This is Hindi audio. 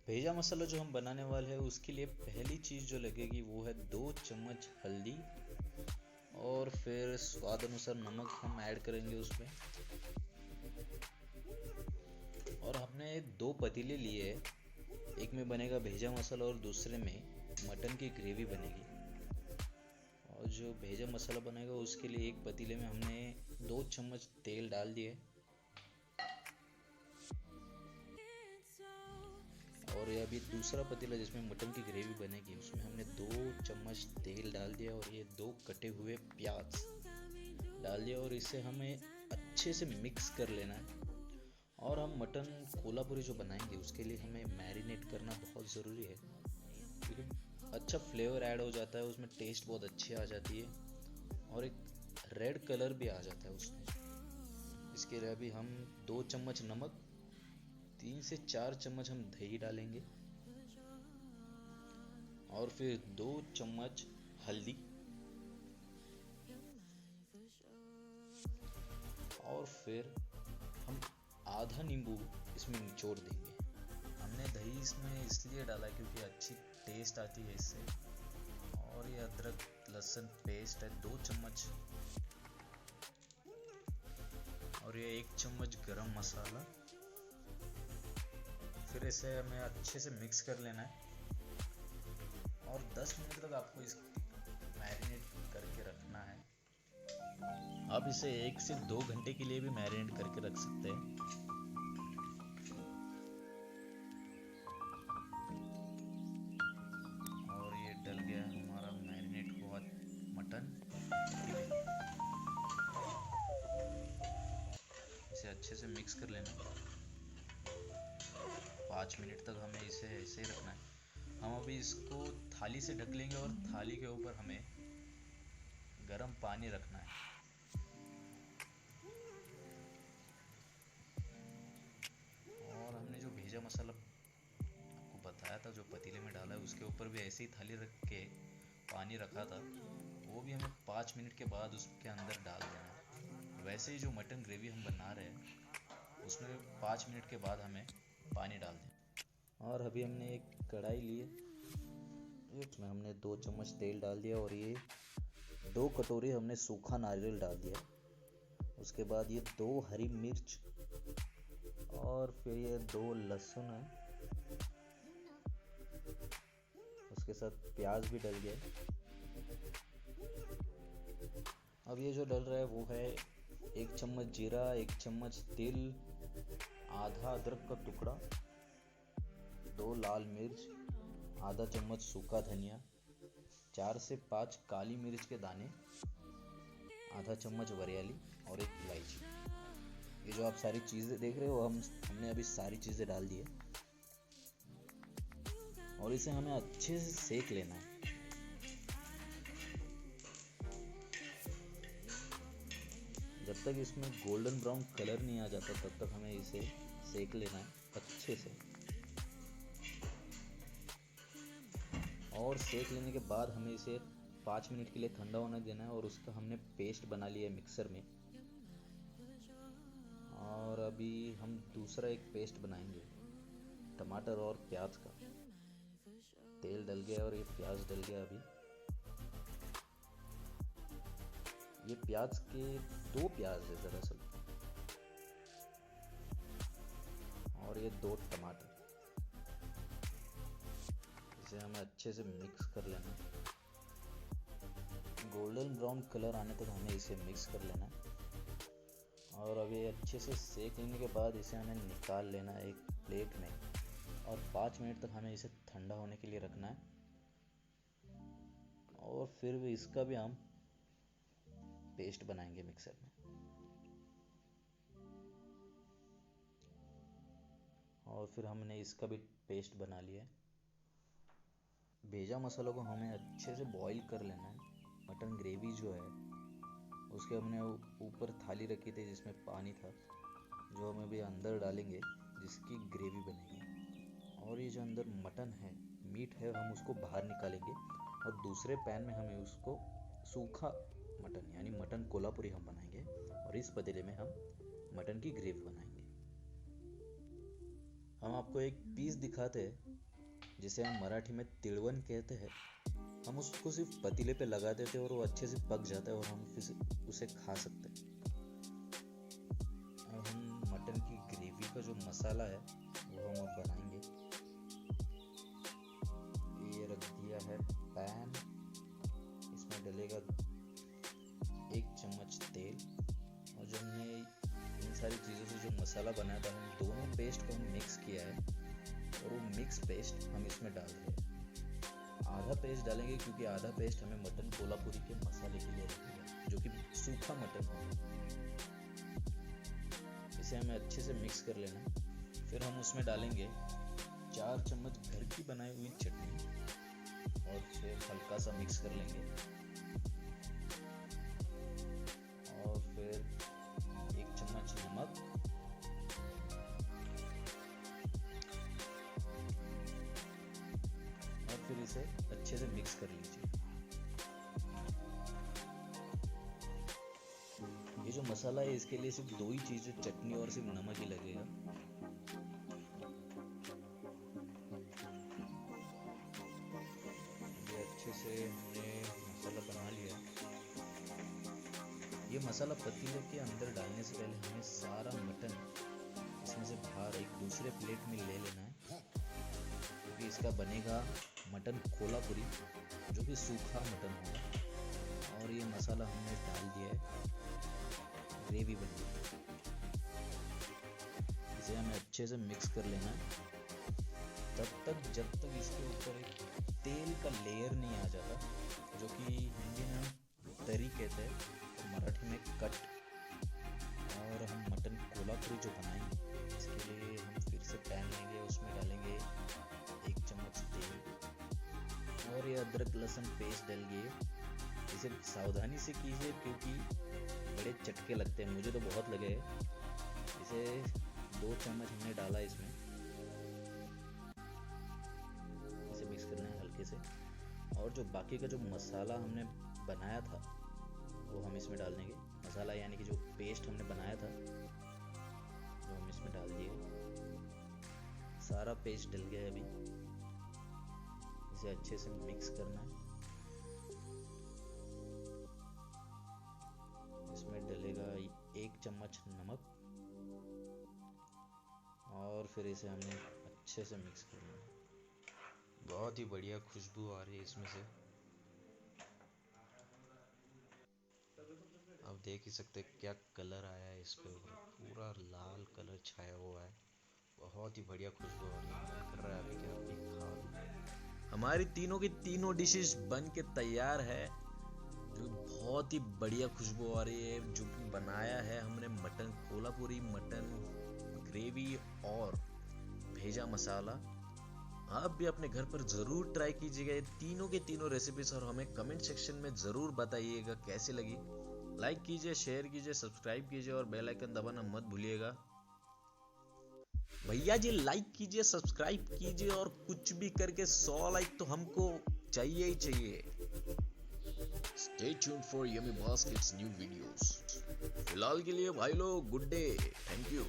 भेजा मसाला जो हम बनाने वाले हैं उसके लिए पहली चीज़ जो लगेगी वो है 2 चम्मच हल्दी, और फिर स्वाद अनुसार नमक हम ऐड करेंगे उसमें। और हमने 2 पतीले लिए, एक में बनेगा भेजा मसाला और दूसरे में मटन की ग्रेवी बनेगी। और जो भेजा मसाला बनेगा उसके लिए एक पतीले में हमने 2 चम्मच तेल डाल दिए, और ये अभी दूसरा पतीला जिसमें मटन की ग्रेवी बनेगी उसमें हमने 2 चम्मच तेल डाल दिया, और ये 2 कटे हुए प्याज डाल दिया, और इसे हमें अच्छे से मिक्स कर लेना है। और हम मटन कोल्हापुरी जो बनाएंगे उसके लिए हमें मैरिनेट करना बहुत ज़रूरी है, क्योंकि अच्छा फ्लेवर ऐड हो जाता है उसमें, टेस्ट बहुत अच्छी आ जाती है और एक रेड कलर भी आ जाता है उसमें। इसके लिए अभी हम 2 चम्मच नमक, 3 से 4 चम्मच हम दही डालेंगे, और फिर 2 चम्मच हल्दी, और फिर हम आधा नींबू इसमें निचोड़ देंगे। हमने दही इसमें इसलिए डाला क्योंकि अच्छी टेस्ट आती है इससे। और ये अदरक लहसुन पेस्ट है 2 चम्मच, और ये 1 चम्मच गरम मसाला। फिर इसे हमें अच्छे से मिक्स कर लेना है, और 10 मिनट तक आपको इस मैरिनेट करके रखना है। आप इसे 1 से 2 घंटे के लिए भी मैरिनेट करके रख सकते हैं। और ये डल गया हमारा मैरिनेट हुआ मटन। इसे अच्छे से मिक्स कर लेना। 5 मिनट तक हमें इसे ऐसे ही रखना है। हम अभी इसको थाली से ढक लेंगे, और थाली के ऊपर हमें गर्म पानी रखना है। और हमने जो भेजा मसाला आपको बताया था जो पतीले में डाला है उसके ऊपर भी ऐसे ही थाली रख के पानी रखा था, वो भी हमें 5 मिनट के बाद उसके अंदर डाल देना है। वैसे ही जो मटन ग्रेवी हम बना रहे हैं उसमें 5 मिनट के बाद हमें पानी डाल देना। और अभी हमने एक कढ़ाई ली है, उसमें हमने 2 चम्मच तेल डाल दिया, और ये 2 कटोरी हमने सूखा नारियल डाल दिया। उसके बाद ये 2 हरी मिर्च, और फिर ये 2 लहसुन है, उसके साथ प्याज भी डल गया। अब ये जो डल रहा है वो है 1 चम्मच जीरा, 1 चम्मच तिल, आधा अदरक का टुकड़ा, 2 लाल मिर्च, आधा चम्मच सूखा धनिया, 4 से 5 काली मिर्च के दाने, आधा चम्मच वरियाली, और एक इलायची। ये जो आप सारी चीज़ें देख रहे हो हमने अभी सारी चीज़ें डाल दी है, और इसे हमें अच्छे से सेक लेना है। जब तक इसमें गोल्डन ब्राउन कलर नहीं आ जाता तब तक हमें इसे सेक लेना है अच्छे से। और सेक लेने के बाद हमें इसे 5 मिनट के लिए ठंडा होने देना है, और उसका हमने पेस्ट बना लिया है मिक्सर में। और अभी हम दूसरा एक पेस्ट बनाएंगे टमाटर और प्याज का। तेल डल गया और ये प्याज डल गया। अभी ये प्याज के 2 प्याज है दरअसल, और ये 2 टमाटर। इसे हमें अच्छे से मिक्स कर लेना है। गोल्डन ब्राउन कलर आने तक हमें इसे मिक्स कर लेना है। और अभी अच्छे से सेक लेने के बाद इसे हमें निकाल लेना है एक प्लेट में, और 5 मिनट तक हमें इसे ठंडा होने के लिए रखना है। और फिर भी इसका भी हम पेस्ट बनाएंगे मिक्सर में। और फिर हमने इसका भी पेस्ट बना लिया है। भेजा मसाला को हमें अच्छे से बॉईल कर लेना है। मटन ग्रेवी जो है उसके हमने ऊपर थाली रखी थी जिसमें पानी था, जो हम अभी अंदर डालेंगे जिसकी ग्रेवी बनेगी। और ये जो अंदर मटन है, मीट है, हम उसको बाहर निकालेंगे और दूसरे पैन में हमें उसको सूखा मटन यानी मटन कोल्हापुरी हम बनाएंगे और इस पतीले में हम मटन की ग्रेवी बनाएंगे। हम आपको एक पीस दिखाते हैं जिसे हम मराठी में तिलवन कहते हैं। हम उसको सिर्फ पतीले पे लगा देते हैं और वो अच्छे से पक जाता है और हम फिर उसे खा सकते हैं। अब हम मटन की ग्रेवी का जो मसाला है वो हम अब बनाएंगे। ये रख दिया है पैन, इसमें डलेगा 1 चम्मच तेल और जो हमने इन सारी चीज़ों से जो मसाला बनाया था हम दोनों पेस्ट को हम मिक्स किया है और वो मिक्स पेस्ट हम इसमें डाल रहे हैं। आधा पेस्ट डालेंगे क्योंकि आधा पेस्ट हमें मटन कोल्हापुरी के मसाले के लिए रखेगा जो कि सूखा मटन होगा। इसे हमें अच्छे से मिक्स कर लेना। फिर हम उसमें डालेंगे 4 चम्मच घर की बनाई हुई चटनी और फिर हल्का सा मिक्स कर लेंगे। और फिर 1 चम्मच नमक और फिर इसे अच्छे से मिक्स कर लीजिए। ये जो मसाला है इसके लिए सिर्फ 2 ही चीजें, चटनी और सिर्फ नमक ही लगेगा। ये अच्छे से हमने मसाला बना लिया। ये मसाला पतीले के अंदर डालने से पहले हमें सारा मटन इसमें से बाहर एक दूसरे प्लेट में ले लेना है क्योंकि इसका बनेगा मटन कोल्हापुरी जो कि सूखा मटन होगा। और ये मसाला हमने डाल दिया है, ग्रेवी बन गई। इसे हमें अच्छे से मिक्स कर लेना है तब तक जब तक इसके ऊपर एक तेल का लेयर नहीं आ जाता, जो कि हिंदी में हम तरी कहते हैं, मराठी में कट। और हम मटन कोल्हापुरी जो बनाएंगे इसके लिए हम फिर से पैन लेंगे, उसमें डालेंगे 1 चम्मच तेल और ये अदरक लहसुन पेस्ट डालिए। इसे सावधानी से कीजिए क्योंकि बड़े चटके लगते हैं, मुझे तो बहुत लगे। इसे 2 चम्मच हमने डाला इसमें। इसे मिक्स करना है हल्के से। और जो बाकी का जो मसाला हमने बनाया था वो हम इसमें डाल देंगे। मसाला यानी कि जो पेस्ट हमने बनाया था वो हम इसमें डाल दिए। सारा पेस्ट डल गया है अभी। इसे अच्छे से मिक्स करना है। इसमें डलेगा 1 चम्मच नमक और फिर इसे हमने अच्छे से मिक्स करना है। बहुत ही बढ़िया खुशबू आ रही है इसमें से। अब देख ही सकते क्या कलर आया है इस पे, पूरा लाल कलर छाया हुआ है। बहुत ही बढ़िया खुशबू आ रही है, मन कर रहा है अभी क्या अभी खा लूं। हमारी तीनों की तीनों डिशेस बन के तैयार है, जो बहुत ही बढ़िया खुशबू आ रही है। जो बनाया है हमने मटन कोल्हापुरी, मटन ग्रेवी और भेजा मसाला। आप भी अपने घर पर ज़रूर ट्राई कीजिएगा ये तीनों के तीनों रेसिपीज और हमें कमेंट सेक्शन में ज़रूर बताइएगा कैसी लगी। लाइक कीजिए, शेयर कीजिए, सब्सक्राइब कीजिए और बेल आइकन दबाना मत भूलिएगा। भैया जी लाइक कीजिए, सब्सक्राइब कीजिए और कुछ भी करके 100 लाइक तो हमको चाहिए ही चाहिए। Stay tuned for Yummy Basket's new videos. फिलहाल के लिए भाई लोग गुड डे, थैंक यू।